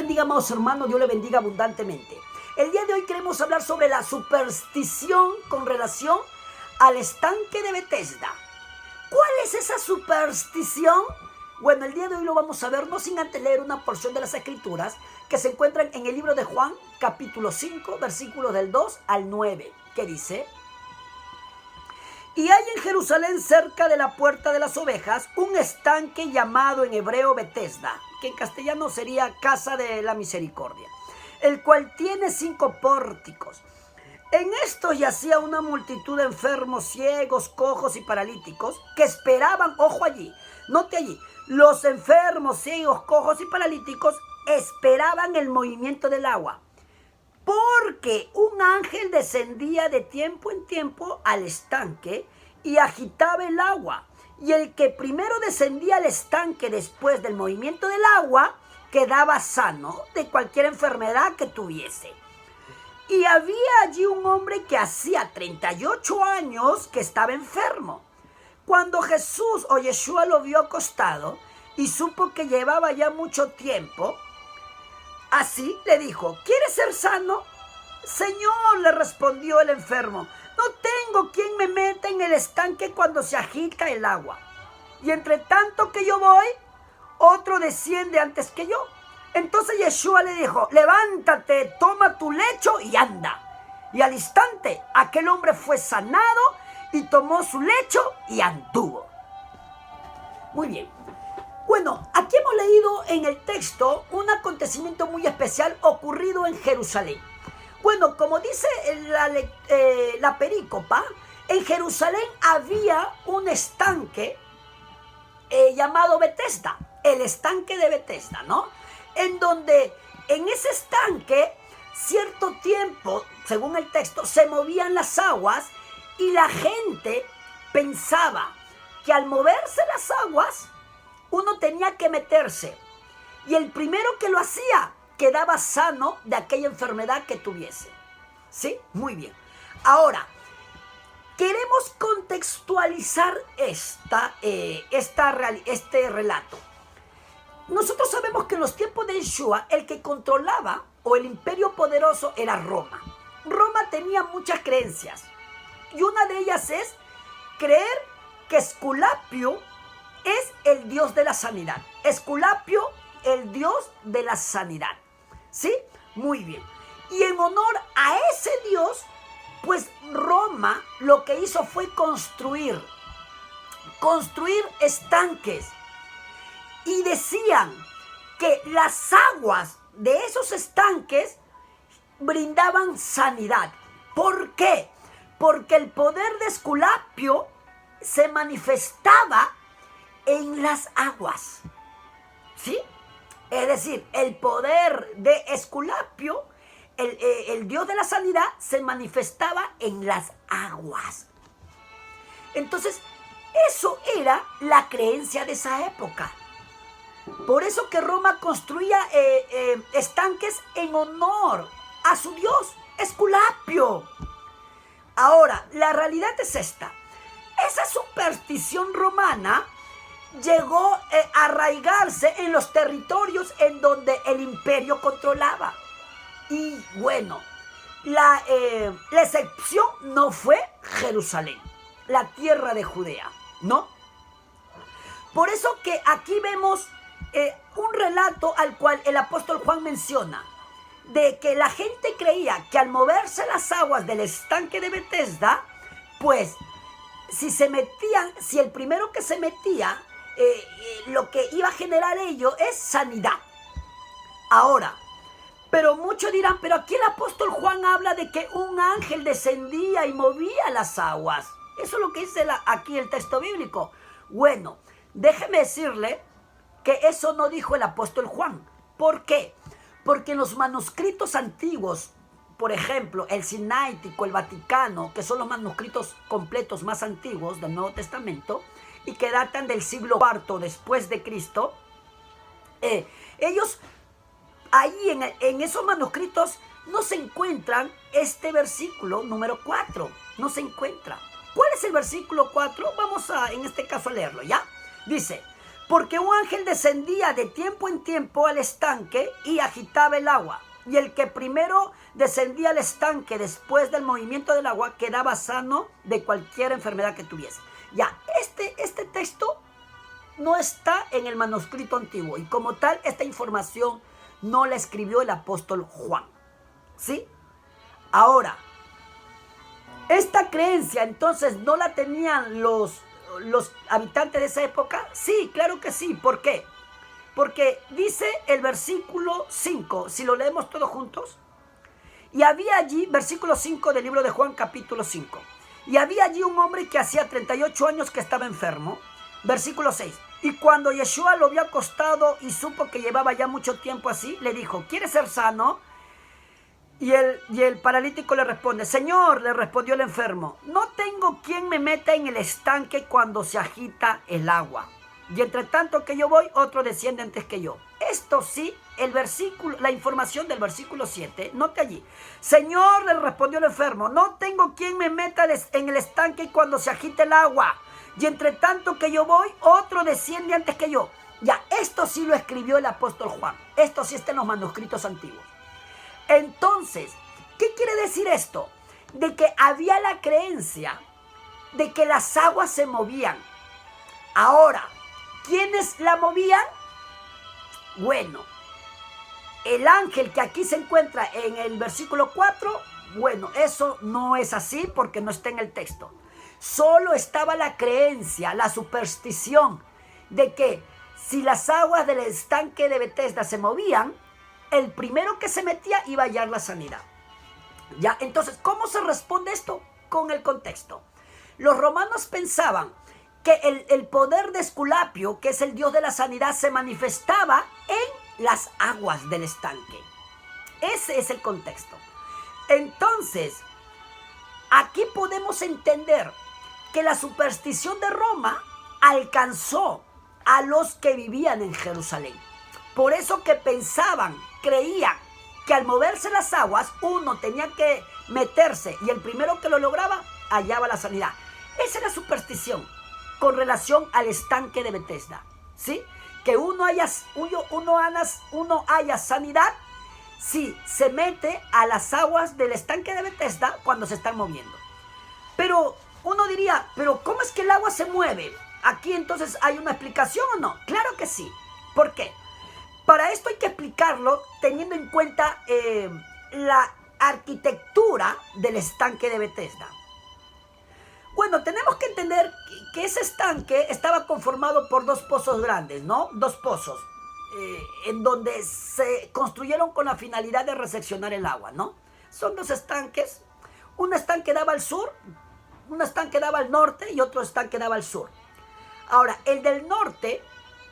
bendiga, amados hermanos, Dios le bendiga abundantemente. El día de hoy queremos hablar sobre la superstición con relación al estanque de Betesda. ¿Cuál es esa superstición? Bueno, el día de hoy lo vamos a ver, no sin antes leer una porción de las Escrituras que se encuentran en el libro de Juan, capítulo 5, versículos del 2 al 9, que dice: Y hay en Jerusalén, cerca de la puerta de las ovejas, un estanque llamado en hebreo Betesda, que en castellano sería Casa de la Misericordia, el cual tiene 5 pórticos. En esto yacía una multitud de enfermos, ciegos, cojos y paralíticos que esperaban, ojo allí, note allí, los enfermos, ciegos, cojos y paralíticos esperaban el movimiento del agua, porque un ángel descendía de tiempo en tiempo al estanque y agitaba el agua, y el que primero descendía al estanque después del movimiento del agua quedaba sano de cualquier enfermedad que tuviese. Y había allí un hombre que hacía 38 años que estaba enfermo. Cuando Jesús o Yeshua lo vio acostado y supo que llevaba ya mucho tiempo, así le dijo: ¿quieres ser sano? Señor, le respondió el enfermo, no tengo quien me meta en el estanque cuando se agita el agua. Y entre tanto que yo voy, otro desciende antes que yo. Entonces Yeshua le dijo: levántate, toma tu lecho y anda. Y al instante aquel hombre fue sanado y tomó su lecho y anduvo. Muy bien. Bueno, aquí hemos leído en el texto un acontecimiento muy especial ocurrido en Jerusalén. Bueno, como dice la perícopa, en Jerusalén había un estanque llamado Betesda, el estanque de Betesda, ¿no? En donde en ese estanque, cierto tiempo, según el texto, se movían las aguas y la gente pensaba que al moverse las aguas, uno tenía que meterse. Y el primero que lo hacía quedaba sano de aquella enfermedad que tuviese. ¿Sí? Muy bien. Ahora, queremos contextualizar este relato. Nosotros sabemos que en los tiempos de Yeshua, el que controlaba o el imperio poderoso era Roma. Roma tenía muchas creencias. Y una de ellas es creer que Esculapio es el dios de la sanidad. Esculapio, el dios de la sanidad. ¿Sí? Muy bien. Y en honor a ese dios, pues Roma lo que hizo fue construir estanques. Y decían que las aguas de esos estanques brindaban sanidad. ¿Por qué? Porque el poder de Esculapio se manifestaba en las aguas. ¿Sí? Es decir, el poder de Esculapio, el dios de la sanidad, se manifestaba en las aguas. Entonces, eso era la creencia de esa época. Por eso que Roma construía estanques en honor a su dios, Esculapio. Ahora, la realidad es esta. Esa superstición romana llegó a arraigarse en los territorios en donde el imperio controlaba. Y bueno, la excepción no fue Jerusalén, la tierra de Judea, ¿no? Por eso que aquí vemos un relato al cual el apóstol Juan menciona, de que la gente creía que al moverse las aguas del estanque de Betesda, pues si el primero que se metía, lo que iba a generar ello es sanidad. Ahora, pero muchos dirán, pero aquí el apóstol Juan habla de que un ángel descendía y movía las aguas. Eso es lo que dice aquí el texto bíblico. Bueno, déjeme decirle que eso no dijo el apóstol Juan. ¿Por qué? Porque en los manuscritos antiguos, por ejemplo, el Sinaítico, el Vaticano, que son los manuscritos completos más antiguos del Nuevo Testamento y que datan del siglo IV después de Cristo, ellos ahí en esos manuscritos no se encuentran este versículo número 4, no se encuentra. ¿Cuál es el versículo 4? Vamos en este caso a leerlo, ¿ya? Dice: Porque un ángel descendía de tiempo en tiempo al estanque y agitaba el agua. Y el que primero descendía al estanque después del movimiento del agua quedaba sano de cualquier enfermedad que tuviese. Ya, este texto no está en el manuscrito antiguo y como tal esta información no la escribió el apóstol Juan. ¿Sí? Ahora, esta creencia entonces no la tenían los habitantes de esa época. Sí, claro que sí. ¿Por qué? Porque dice el versículo 5, si lo leemos todos juntos. Y había allí, versículo 5 del libro de Juan capítulo 5. Y había allí un hombre que hacía 38 años que estaba enfermo. Versículo 6. Y cuando Yeshua lo vio acostado y supo que llevaba ya mucho tiempo así, le dijo, ¿quieres ser sano? Y el paralítico le responde, Señor, le respondió el enfermo, no tengo quien me meta en el estanque cuando se agita el agua. Y entre tanto que yo voy, otro desciende antes que yo. Esto sí, el versículo, la información del versículo 7, note allí. Señor, le respondió el enfermo, no tengo quien me meta en el estanque cuando se agita el agua. Y entre tanto que yo voy, otro desciende antes que yo. Ya, esto sí lo escribió el apóstol Juan. Esto sí está en los manuscritos antiguos. Entonces, ¿qué quiere decir esto? De que había la creencia de que las aguas se movían. Ahora, ¿quiénes la movían? Bueno, el ángel que aquí se encuentra en el versículo 4, bueno, eso no es así porque no está en el texto. Solo estaba la creencia, la superstición de que si las aguas del estanque de Betesda se movían, el primero que se metía iba a hallar la sanidad. Ya, entonces, ¿cómo se responde esto? Con el contexto. Los romanos pensaban que el poder de Esculapio, que es el dios de la sanidad, se manifestaba en las aguas del estanque. Ese es el contexto. Entonces, aquí podemos entender que la superstición de Roma alcanzó a los que vivían en Jerusalén. Por eso que pensaban, creían que al moverse las aguas, uno tenía que meterse y el primero que lo lograba, hallaba la sanidad. Esa es la superstición con relación al estanque de Betesda, ¿sí? Que uno haya sanidad si se mete a las aguas del estanque de Betesda cuando se están moviendo. Pero uno diría, ¿pero cómo es que el agua se mueve? Aquí entonces hay una explicación o no. Claro que sí. ¿Por qué? Para esto hay que explicarlo teniendo en cuenta la arquitectura del estanque de Betesda. Bueno, tenemos que entender que ese estanque estaba conformado por dos pozos grandes, ¿no? Dos pozos, en donde se construyeron con la finalidad de recepcionar el agua, ¿no? Son dos estanques. Un estanque daba al sur, un estanque daba al norte y otro estanque daba al sur. Ahora, el del norte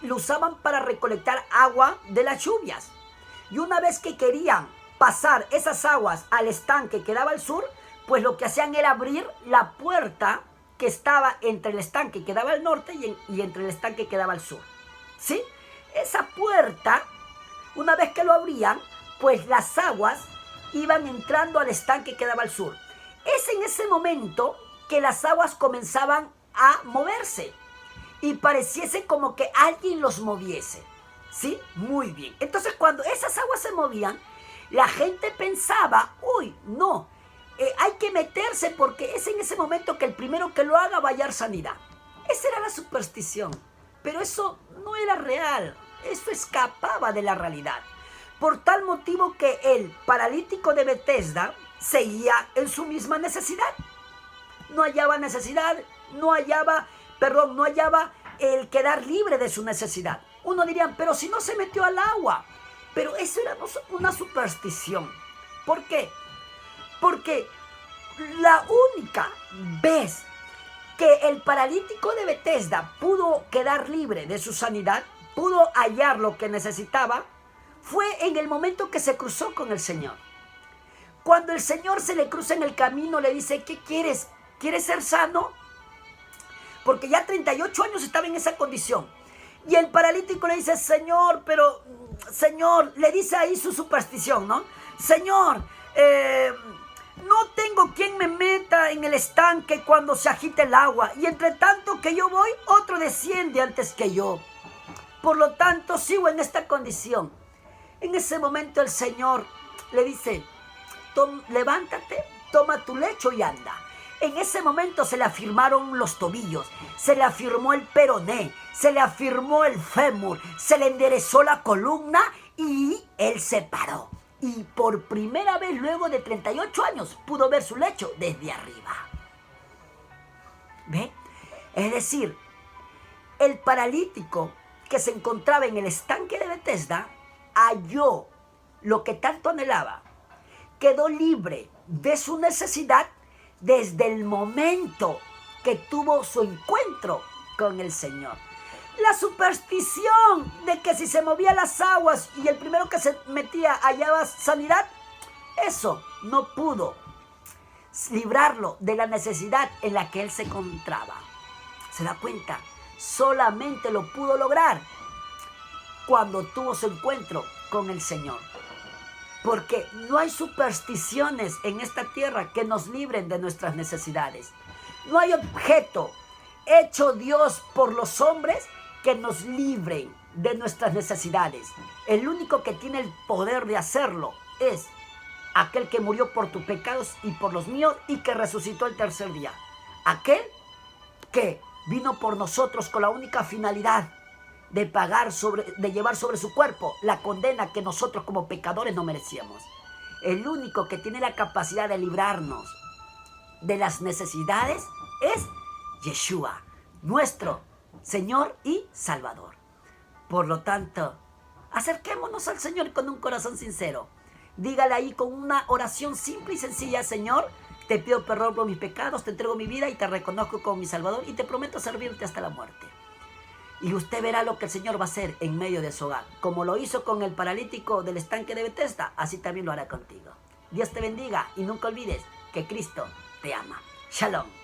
lo usaban para recolectar agua de las lluvias. Y una vez que querían pasar esas aguas al estanque que daba al sur, pues lo que hacían era abrir la puerta que estaba entre el estanque que daba al norte y entre el estanque que daba al sur. ¿Sí? Esa puerta, una vez que lo abrían, pues las aguas iban entrando al estanque que daba al sur. Es en ese momento que las aguas comenzaban a moverse y pareciese como que alguien los moviese. ¿Sí? Muy bien. Entonces, cuando esas aguas se movían, la gente pensaba, uy, no, hay que meterse porque es en ese momento que el primero que lo haga va a hallar sanidad. Esa era la superstición. Pero eso no era real. Eso escapaba de la realidad. Por tal motivo que el paralítico de Betesda seguía en su misma necesidad. No hallaba necesidad, no hallaba el quedar libre de su necesidad. Uno diría, pero si no se metió al agua. Pero eso era una superstición. ¿Por qué? Porque la única vez que el paralítico de Betesda pudo quedar libre de su sanidad, pudo hallar lo que necesitaba, fue en el momento que se cruzó con el Señor. Cuando el Señor se le cruza en el camino, le dice, ¿qué quieres? ¿Quieres ser sano? Porque ya 38 años estaba en esa condición. Y el paralítico le dice, Señor, le dice ahí su superstición, ¿no? Señor, no tengo quien me meta en el estanque cuando se agite el agua. Y entre tanto que yo voy, otro desciende antes que yo. Por lo tanto, sigo en esta condición. En ese momento el Señor le dice, levántate, toma tu lecho y anda. En ese momento se le afirmaron los tobillos, se le afirmó el peroné, se le afirmó el fémur, se le enderezó la columna y él se paró. Y por primera vez luego de 38 años pudo ver su lecho desde arriba. ¿Ve? Es decir, el paralítico que se encontraba en el estanque de Betesda halló lo que tanto anhelaba. Quedó libre de su necesidad desde el momento que tuvo su encuentro con el Señor. La superstición de que si se movían las aguas y el primero que se metía hallaba sanidad, eso no pudo librarlo de la necesidad en la que él se encontraba. ¿Se da cuenta? Solamente lo pudo lograr cuando tuvo su encuentro con el Señor. Porque no hay supersticiones en esta tierra que nos libren de nuestras necesidades. No hay objeto hecho Dios por los hombres que nos libren de nuestras necesidades. El único que tiene el poder de hacerlo es aquel que murió por tus pecados y por los míos y que resucitó el tercer día. Aquel que vino por nosotros con la única finalidad de llevar sobre su cuerpo la condena que nosotros como pecadores no merecíamos. El único que tiene la capacidad de librarnos de las necesidades es Yeshua, nuestro Señor y Salvador. Por lo tanto, acerquémonos al Señor con un corazón sincero. Dígale ahí con una oración simple y sencilla: Señor, te pido perdón por mis pecados, te entrego mi vida y te reconozco como mi Salvador y te prometo servirte hasta la muerte. Y usted verá lo que el Señor va a hacer en medio de su hogar. Como lo hizo con el paralítico del estanque de Betesda, así también lo hará contigo. Dios te bendiga y nunca olvides que Cristo te ama. Shalom.